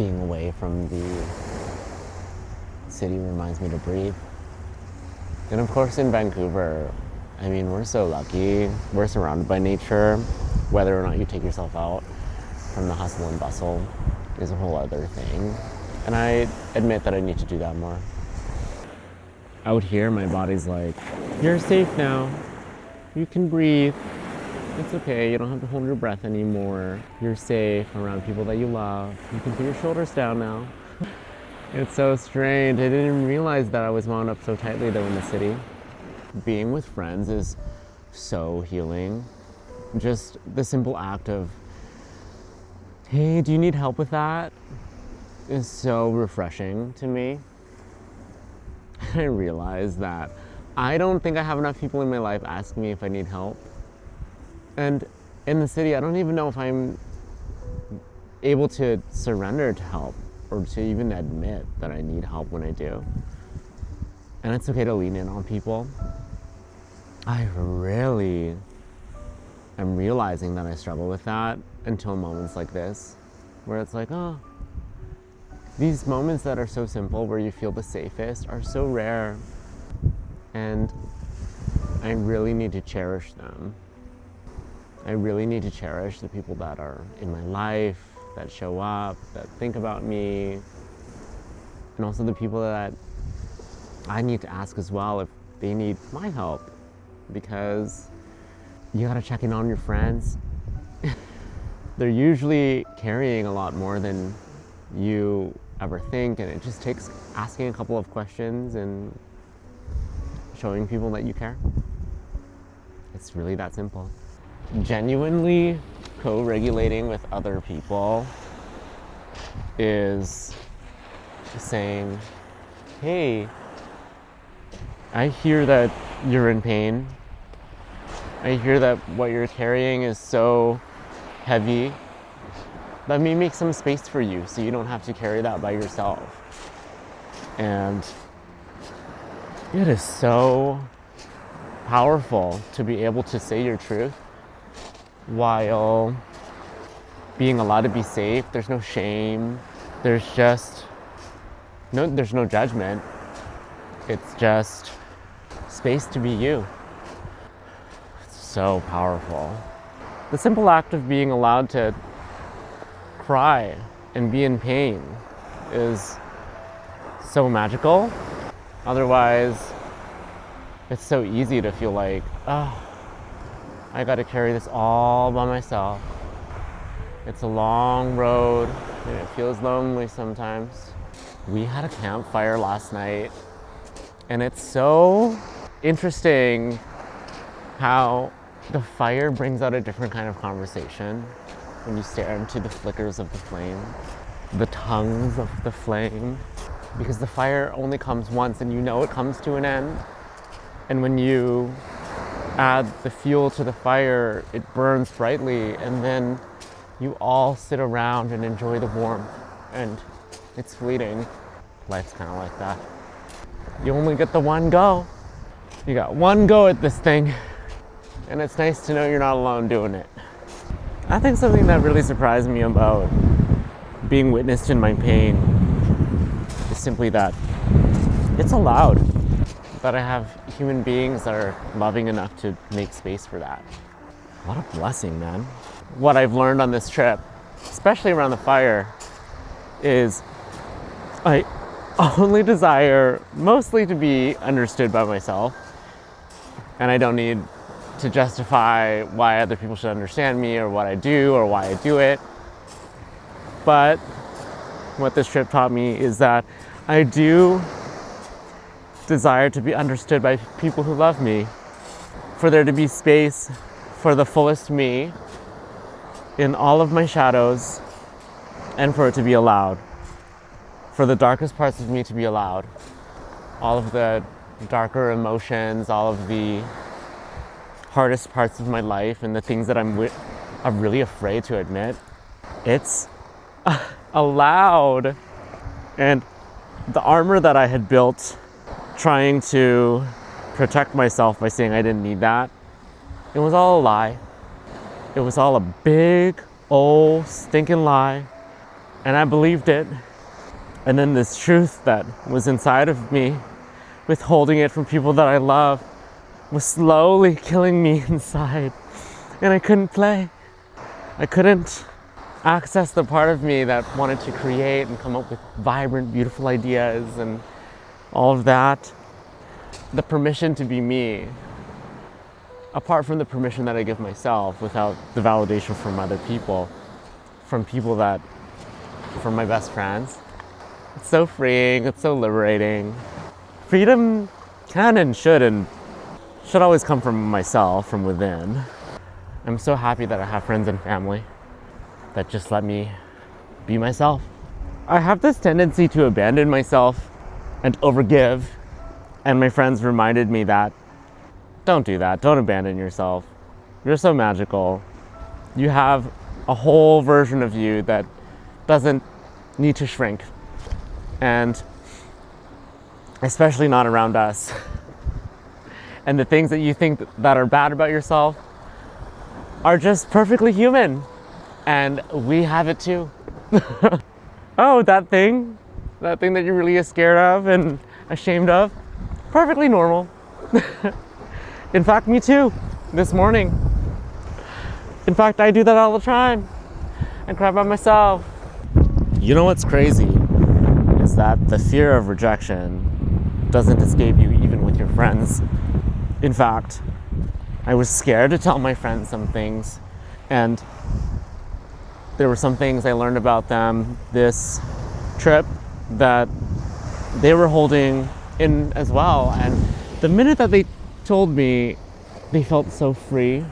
being away from the city reminds me to breathe. And of course in Vancouver, I mean, we're so lucky. We're surrounded by nature. Whether or not you take yourself out from the hustle and bustle is a whole other thing. And I admit that I need to do that more. Out here, my body's like, you're safe now. You can breathe. It's okay. You don't have to hold your breath anymore. You're safe around people that you love. You can put your shoulders down now. It's so strange. I didn't even realize that I was wound up so tightly though in the city. Being with friends is so healing. Just the simple act of, hey, do you need help with that? Is so refreshing to me. I realize that I don't think I have enough people in my life asking me if I need help. And in the city, I don't even know if I'm able to surrender to help or to even admit that I need help when I do. And it's okay to lean in on people. I really am realizing that I struggle with that until moments like this, where it's like, oh, these moments that are so simple where you feel the safest are so rare. And I really need to cherish them. I really need to cherish the people that are in my life, that show up, that think about me, and also the people that I need to ask as well if they need my help, because you gotta check in on your friends. They're usually carrying a lot more than you ever think, and it just takes asking a couple of questions and showing people that you care. It's really that simple. Genuinely co-regulating with other people is saying, hey, I hear that you're in pain. I hear that what you're carrying is so heavy. Let me make some space for you so you don't have to carry that by yourself. And it is so powerful to be able to say your truth while being allowed to be safe. There's no shame. There's no judgment. It's just space to be you. It's so powerful. The simple act of being allowed to cry and be in pain is so magical. Otherwise, it's so easy to feel like, oh, I gotta carry this all by myself. It's a long road and it feels lonely sometimes. We had a campfire last night, and it's so interesting how the fire brings out a different kind of conversation when you stare into the flickers of the flame, the tongues of the flame, because the fire only comes once and you know it comes to an end. And when you add the fuel to the fire, it burns brightly, and then you all sit around and enjoy the warmth, and it's fleeting. Life's kind of like that. You only get the one go. You got one go at this thing, and it's nice to know you're not alone doing it. I think something that really surprised me about being witnessed in my pain is simply that it's allowed, that I have human beings that are loving enough to make space for that. What a blessing, man. What I've learned on this trip, especially around the fire, is I only desire mostly to be understood by myself, and I don't need to justify why other people should understand me or what I do or why I do it. But what this trip taught me is that I do desire to be understood by people who love me, for there to be space for the fullest me in all of my shadows, and for it to be allowed, for the darkest parts of me to be allowed, all of the darker emotions, all of the hardest parts of my life, and the things that I'm really afraid to admit. It's allowed. And the armor that I had built trying to protect myself by saying I didn't need that, it was all a lie. It was all a big old stinking lie. And I believed it. And then this truth that was inside of me, withholding it from people that I love, was slowly killing me inside. And I couldn't play. I couldn't access the part of me that wanted to create and come up with vibrant, beautiful ideas and all of that. The permission to be me, apart from the permission that I give myself without the validation from other people, from my best friends. It's so freeing, it's so liberating. Freedom can and should always come from myself, from within. I'm so happy that I have friends and family that just let me be myself. I have this tendency to abandon myself and overgive, and my friends reminded me that don't do that, don't abandon yourself. You're so magical. You have a whole version of you that doesn't need to shrink, and especially not around us. And the things that you think that are bad about yourself are just perfectly human, and we have it too. Oh, that thing that you're really scared of and ashamed of, perfectly normal. In fact, me too, this morning. In fact, I do that all the time. I cry by myself. You know what's crazy is that the fear of rejection doesn't escape you even with your friends. In fact, I was scared to tell my friends some things, and there were some things I learned about them this trip that they were holding in as well. And the minute that they told me, they felt so free.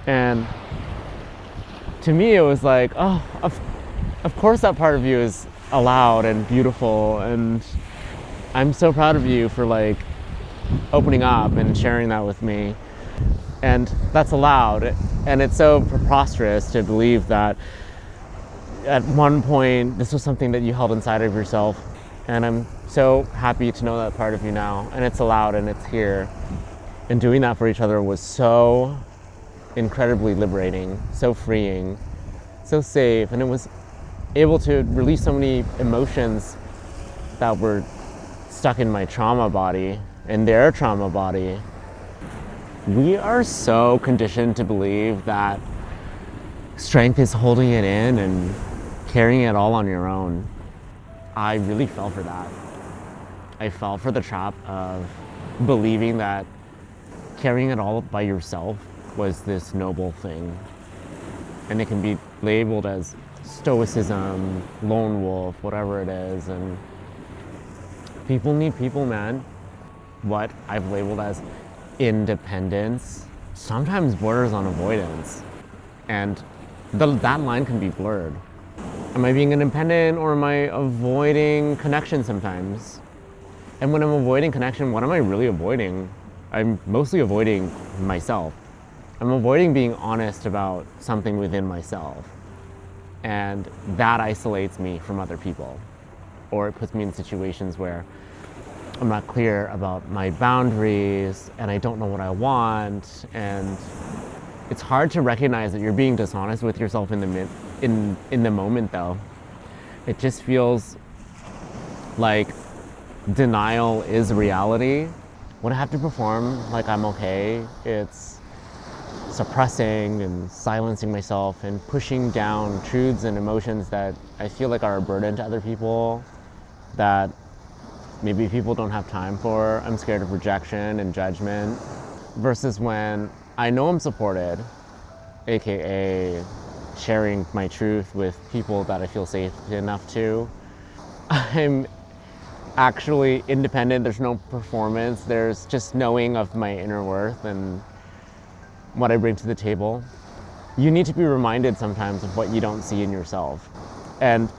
And to me, it was like, oh, of course that part of you is allowed and beautiful. And I'm so proud of you for like opening up and sharing that with me. And that's allowed. And it's so preposterous to believe that at one point this was something that you held inside of yourself. And I'm so happy to know that part of you now. And it's allowed and it's here. And doing that for each other was so incredibly liberating, so freeing, so safe. And it was able to release so many emotions that were stuck in my trauma body, in their trauma body. We are so conditioned to believe that strength is holding it in and carrying it all on your own. I really fell for that. I fell for the trap of believing that carrying it all by yourself was this noble thing. And it can be labeled as stoicism, lone wolf, whatever it is. And people need people, man. What I've labeled as independence sometimes borders on avoidance. And that line can be blurred. Am I being independent, or am I avoiding connection sometimes? And when I'm avoiding connection, what am I really avoiding? I'm mostly avoiding myself. I'm avoiding being honest about something within myself. And that isolates me from other people. Or it puts me in situations where I'm not clear about my boundaries and I don't know what I want. And it's hard to recognize that you're being dishonest with yourself in the moment though. It just feels like denial is reality. When I have to perform like I'm okay, it's suppressing and silencing myself and pushing down truths and emotions that I feel like are a burden to other people, that maybe people don't have time for. I'm scared of rejection and judgment. Versus when I know I'm supported, aka sharing my truth with people that I feel safe enough to. I'm actually independent. There's no performance. There's just knowing of my inner worth and what I bring to the table. You need to be reminded sometimes of what you don't see in yourself. And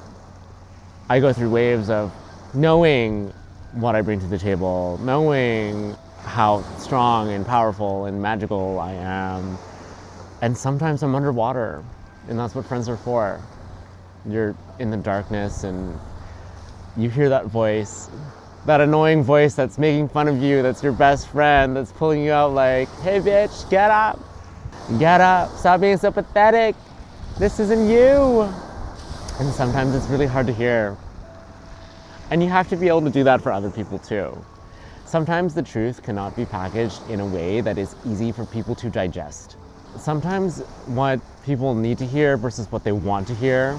I go through waves of knowing what I bring to the table, knowing how strong and powerful and magical I am. And sometimes I'm underwater, and that's what friends are for. You're in the darkness and you hear that voice, that annoying voice that's making fun of you, that's your best friend, that's pulling you out like, hey bitch, get up, stop being so pathetic, this isn't you. And sometimes it's really hard to hear. And you have to be able to do that for other people too. Sometimes the truth cannot be packaged in a way that is easy for people to digest. Sometimes what people need to hear versus what they want to hear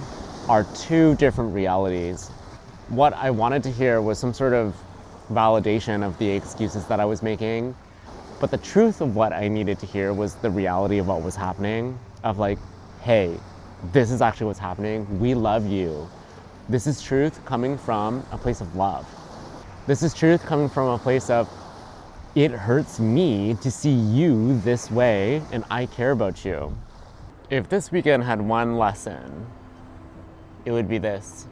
are two different realities. What I wanted to hear was some sort of validation of the excuses that I was making, but the truth of what I needed to hear was the reality of what was happening, of like, hey, this is actually what's happening. We love you. This is truth coming from a place of love. This is truth coming from a place of, it hurts me to see you this way, and I care about you. If this weekend had one lesson, it would be this.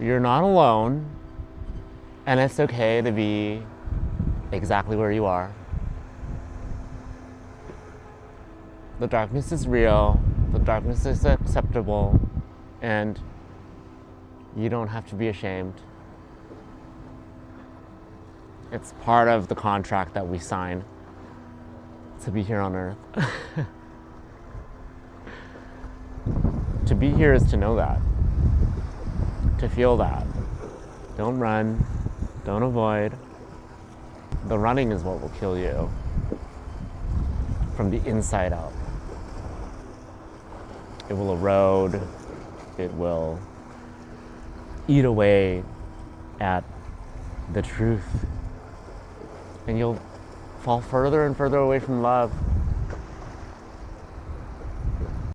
You're not alone, and it's okay to be exactly where you are. The darkness is real, the darkness is acceptable, and you don't have to be ashamed. It's part of the contract that we sign to be here on Earth. To be here is to know that, to feel that. Don't run, don't avoid. The running is what will kill you from the inside out. It will erode, it will eat away at the truth. And you'll fall further and further away from love.